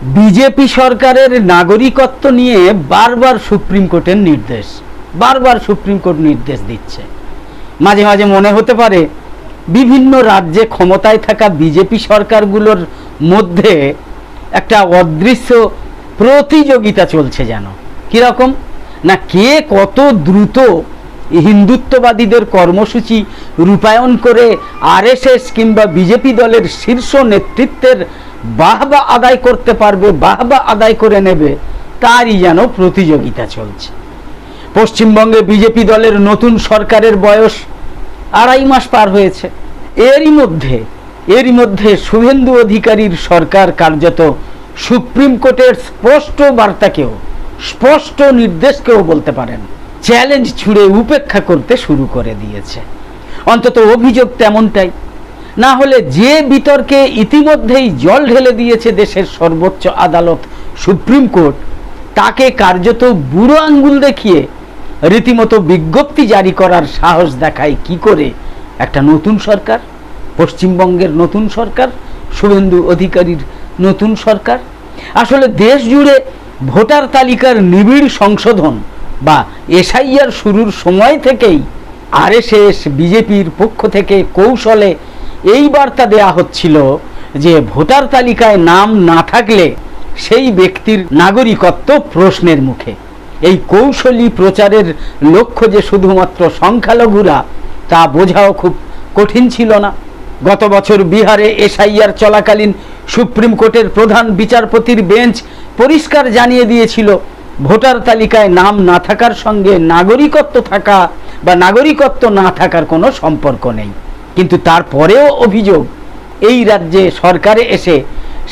BJP সরকারের নাগরিকত্ব নিয়ে বারবার সুপ্রিম কোর্টের নির্দেশ, বারবার সুপ্রিম কোর্ট নির্দেশ দিচ্ছে। মাঝে মাঝে মনে হতে পারে বিভিন্ন রাজ্যে ক্ষমতায় থাকা বিজেপি সরকারগুলোর মধ্যে একটা অদৃশ্য প্রতিযোগিতা চলছে, যেন কীরকম না কে কত দ্রুত হিন্দুত্ববাদীদের কর্মসূচি রূপায়ণ করে আরএসএস কিংবা বিজেপি দলের শীর্ষ নেতৃত্বের বাহবা আদায় করতে পারবে, বাহবা আদায় করে নেবে, তারই যেন প্রতিযোগিতা চলছে। পশ্চিমবঙ্গে বিজেপি দলের নতুন সরকারের বয়স 2.5 মাস পার হয়েছে। এরই মধ্যে শুভেন্দু অধিকারীর সরকার কার্যত সুপ্রিম কোর্টের স্পষ্ট বার্তাকেও, স্পষ্ট নির্দেশকেও বলতে পারেন চ্যালেঞ্জ ছুড়ে উপেক্ষা করতে শুরু করে দিয়েছে। অন্তত অভিযোগ তেমনটাই। না হলে যে বিতর্কে ইতিমধ্যেই জল ঢেলে দিয়েছে দেশের সর্বোচ্চ আদালত সুপ্রিম কোর্ট, তাকে কার্যত বুড়ো আঙ্গুল দেখিয়ে রীতিমতো বিজ্ঞপ্তি জারি করার সাহস দেখায় কি করে একটা নতুন সরকার, পশ্চিমবঙ্গের নতুন সরকার, শুভেন্দু অধিকারীর নতুন সরকার। আসলে দেশ জুড়ে ভোটার তালিকার নিবিড় সংশোধন বা এসআইআর শুরুর সময় থেকেই আরএসএস বিজেপির পক্ষ থেকে কৌশলে এই বার্তা দেয়া হচ্ছিল যে ভোটার তালিকায় নাম না থাকলে সেই ব্যক্তির নাগরিকত্ব প্রশ্নের মুখে। এই কৌশলী প্রচারের লক্ষ্য যে শুধুমাত্র সংখ্যালঘুরা, তা বোঝাও খুব কঠিন ছিল না। গত বছর বিহারে এসআইআর চলাকালীন সুপ্রিম কোর্টের প্রধান বিচারপতির বেঞ্চ পরিষ্কার জানিয়ে দিয়েছিল ভোটার তালিকায় নাম না থাকার সঙ্গে নাগরিকত্ব থাকা বা নাগরিকত্ব না থাকার কোনো সম্পর্ক নেই। কিন্তু তারপরেও অভিযোগ, এই রাজ্যে সরকারে এসে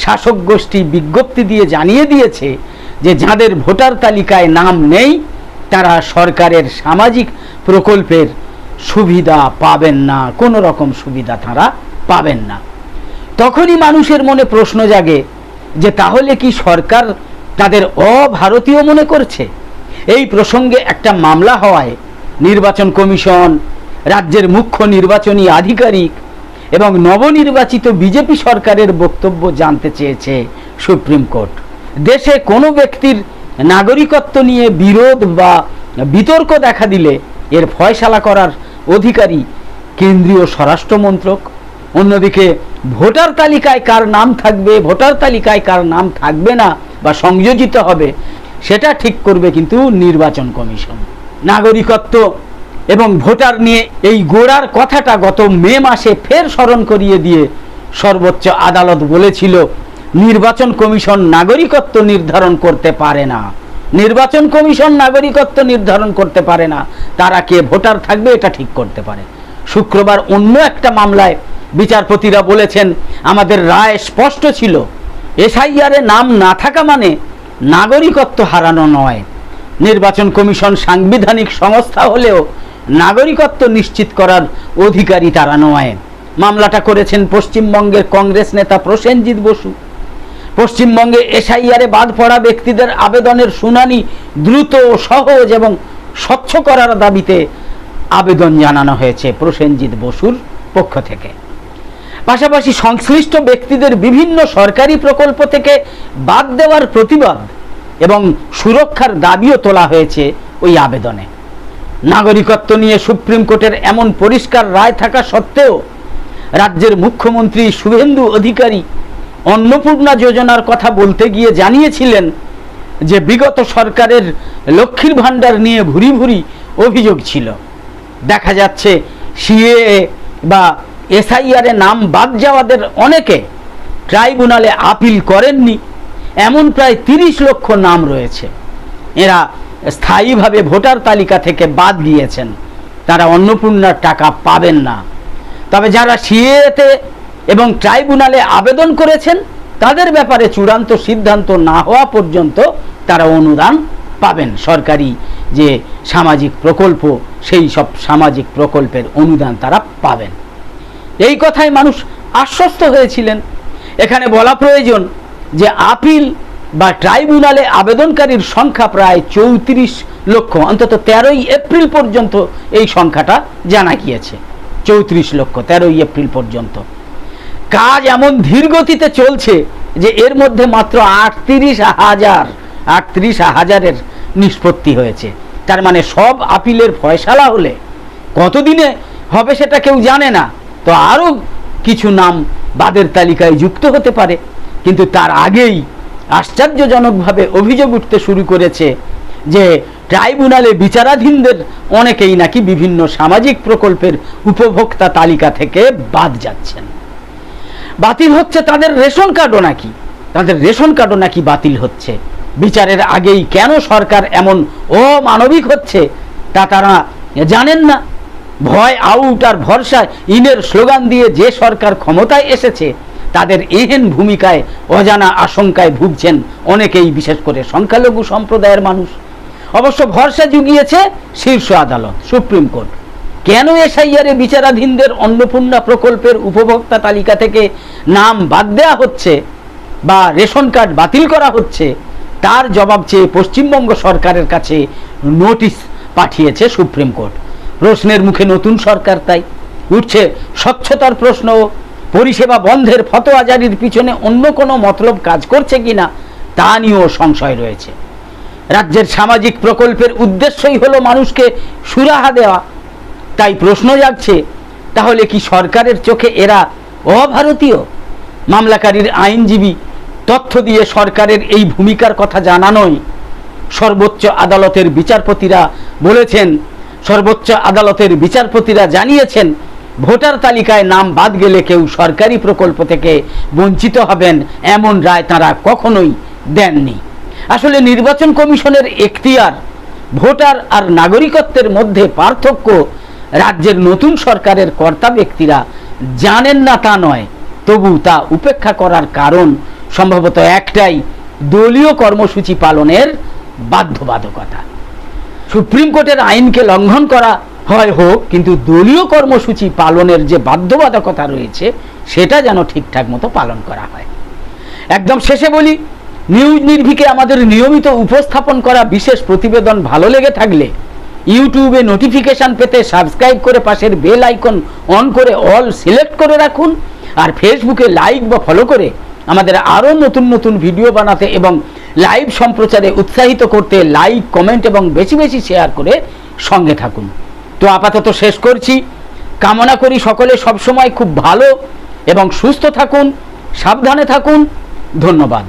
শাসক গোষ্ঠী বিজ্ঞপ্তি দিয়ে জানিয়ে দিয়েছে যে যাদের ভোটার তালিকায় নাম নেই তারা সরকারের সামাজিক প্রকল্পের সুবিধা পাবেন না, কোনো রকম সুবিধা তারা পাবেন না। তখনই মানুষের মনে প্রশ্ন জাগে যে তাহলে কি সরকার তাদের অভারতীয় মনে করছে? এই প্রসঙ্গে একটা মামলা হওয়ায় নির্বাচন কমিশন, রাজ্যের মুখ্য নির্বাচনী আধিকারিক এবং নবনির্বাচিত বিজেপি সরকারের বক্তব্য জানতে চেয়েছে সুপ্রিম কোর্ট। দেশে কোনো ব্যক্তির নাগরিকত্ব নিয়ে বিরোধ বা বিতর্ক দেখা দিলে এর ফয়সালা করার অধিকারী কেন্দ্রীয় স্বরাষ্ট্র মন্ত্রক। অন্যদিকে ভোটার তালিকায় কার নাম থাকবে, ভোটার তালিকায় কার নাম থাকবে না বা সংযোজিত হবে, সেটা ঠিক করবে কিন্তু নির্বাচন কমিশন। নাগরিকত্ব এবং ভোটার নিয়ে এই গোড়ার কথাটা গত মে মাসে ফের স্মরণ করিয়ে দিয়ে সর্বোচ্চ আদালত বলেছিল নির্বাচন কমিশন নাগরিকত্ব নির্ধারণ করতে পারে না, নির্বাচন কমিশন নাগরিকত্ব নির্ধারণ করতে পারে না, তারা কে ভোটার থাকবে এটা ঠিক করতে পারে। শুক্রবার অন্য একটা মামলায় বিচারপতিরা বলেছেন আমাদের রায় স্পষ্ট ছিল, এসআইআরে নাম না থাকা মানে নাগরিকত্ব হারানো নয়। নির্বাচন কমিশন সাংবিধানিক সংস্থা হলেও নাগরিকত্ব নিশ্চিত করার অধিকারী তারা নয়। মামলাটা করেছেন পশ্চিমবঙ্গের কংগ্রেস নেতা প্রসেনজিৎ বসু। পশ্চিমবঙ্গে এসআইআরে বাদ পড়া ব্যক্তিদের আবেদনের শুনানি দ্রুত, সহজ এবং স্বচ্ছ করার দাবিতে আবেদন জানানো হয়েছে প্রসেনজিৎ বসুর পক্ষ থেকে। পাশাপাশি সংশ্লিষ্ট ব্যক্তিদের বিভিন্ন সরকারি প্রকল্প থেকে বাদ দেওয়ার প্রতিবাদ এবং সুরক্ষার দাবিও তোলা হয়েছে ওই আবেদনে। নাগরিকত্ব নিয়ে সুপ্রিম কোর্টের এমন পরিষ্কার রায় থাকা সত্ত্বেও রাজ্যের মুখ্যমন্ত্রী শুভেন্দু অধিকারী অন্নপূর্ণা যোজনার কথা বলতে গিয়ে জানিয়েছিলেন যে বিগত সরকারের লক্ষ্মীর ভাণ্ডার নিয়ে ভুরি ভুরি অভিযোগ ছিল। দেখা যাচ্ছে সিএএ বা এসআইআরে নাম বাদ যাওয়াদের অনেকে ট্রাইব্যুনালে আপিল করেননি। এমন প্রায় 30 লক্ষ নাম রয়েছে, এরা স্থায়ীভাবে ভোটার তালিকা থেকে বাদ গিয়েছেন, তারা অন্নপূর্ণার টাকা পাবেন না। তবে যারা সিএতে এবং ট্রাইব্যুনালে আবেদন করেছেন তাদের ব্যাপারে চূড়ান্ত সিদ্ধান্ত না হওয়া পর্যন্ত তারা অনুদান পাবেন। সরকারি যে সামাজিক প্রকল্প, সেই সব সামাজিক প্রকল্পের অনুদান তারা পাবেন। এই কথায় মানুষ আশ্বস্ত হয়েছিলেন। এখানে বলা প্রয়োজন যে আপিল বা ট্রাইব্যুনালে আবেদনকারীর সংখ্যা প্রায় 34 লক্ষ, অন্তত 13ই এপ্রিল পর্যন্ত এই সংখ্যাটা জানা গিয়েছে। 34 লক্ষ 13ই এপ্রিল পর্যন্ত। কাজ এমন ধীর গতিতে চলছে যে এর মধ্যে মাত্র 38,000-এর নিষ্পত্তি হয়েছে। তার মানে সব আপিলের ফয়সালা হলে কতদিনে হবে সেটা কেউ জানে না, তো আরও কিছু নাম বাদের তালিকায় যুক্ত হতে পারে। কিন্তু তার আগেই আশ্চর্যজনকভাবে অভিযোগ উঠতে শুরু করেছে যে ট্রাইব্যুনালে বিচারাধীনদের অনেকেই নাকি বিভিন্ন সামাজিক প্রকল্পের উপভোক্তা তালিকা থেকে বাদ যাচ্ছেন। বাতিল হচ্ছে তাদের রেশন কার্ডও নাকি বাতিল হচ্ছে। বিচারের আগেই কেন সরকার এমন অমানবিক হচ্ছে তা তারা জানেন না। ভয় আউট আর ভরসায় ইনের স্লোগান দিয়ে যে সরকার ক্ষমতায় এসেছে তাদের এহেন ভূমিকায় অজানা আশঙ্কায় ভুগছেন অনেকেই, বিশেষ করে সংখ্যালঘু সম্প্রদায়ের মানুষ। অবশ্য ভরসা জুগিয়েছে শীর্ষ আদালত, সুপ্রিম কোর্ট। কেন এসআইআরে বিচারাধীনদের অন্নপূর্ণা প্রকল্পের উপভোক্তা তালিকা থেকে নাম বাদ দেওয়া হচ্ছে বা রেশন কার্ড বাতিল করা হচ্ছে তার জবাব চেয়ে পশ্চিমবঙ্গ সরকারের কাছে নোটিশ পাঠিয়েছে সুপ্রিম কোর্ট। প্রশ্নের মুখে নতুন সরকার, তাই উঠছে স্বচ্ছতার প্রশ্ন। পরিষেবা বন্ধের ফতোয়া জারির পিছনে অন্য কোনো মতলব কাজ করছে কিনা তা নিয়েও সংশয় রয়েছে। রাজ্যের সামাজিক প্রকল্পের উদ্দেশ্যই হলো মানুষকে সুরাহা দেওয়া, তাই প্রশ্ন জাগছে তাহলে কি সরকারের চোখে এরা অভারতীয়? মামলাকারীর আইনজীবী তথ্য দিয়ে সরকারের এই ভূমিকার কথা জানানোয় সর্বোচ্চ আদালতের বিচারপতিরা জানিয়েছেন ভোটার তালিকায় নাম বাদ গেলে কেউ সরকারি প্রকল্প থেকে বঞ্চিত হবেন এমন রায় তারা কখনোই দেননি। আসলে নির্বাচন কমিশনের এখতিয়ার, ভোটার আর নাগরিকত্বের মধ্যে পার্থক্য রাজ্যের নতুন সরকারের কর্তা ব্যক্তিরা জানেন না তা নয়, তবু তা উপেক্ষা করার কারণ সম্ভবত একটাই, দলীয় কর্মসূচি পালনের বাধ্যবাধকতা। সুপ্রিম কোর্টের আইনকে লঙ্ঘন করা হয় হোক, কিন্তু দলীয় কর্মসূচি পালনের যে বাধ্যবাধকতা রয়েছে সেটা যেন ঠিকঠাক মতো পালন করা হয়। একদম শেষে বলি, নিউজ নির্ভীকে আমাদের নিয়মিত উপস্থাপন করা বিশেষ প্রতিবেদন ভালো লেগে থাকলে ইউটিউবে নোটিফিকেশন পেতে সাবস্ক্রাইব করে পাশের বেল আইকন অন করে অল সিলেক্ট করে রাখুন। আর ফেসবুকে লাইক বা ফলো করে আমাদের আরও নতুন নতুন ভিডিও বানাতে এবং লাইভ সম্প্রচারে উৎসাহিত করতে লাইক, কমেন্ট এবং বেশি বেশি শেয়ার করে সঙ্গে থাকুন। তো আপাতত শেষ করছি। কামনা করি সকলে সবসময় খুব ভালো এবং সুস্থ থাকুন, সাবধানে থাকুন। ধন্যবাদ।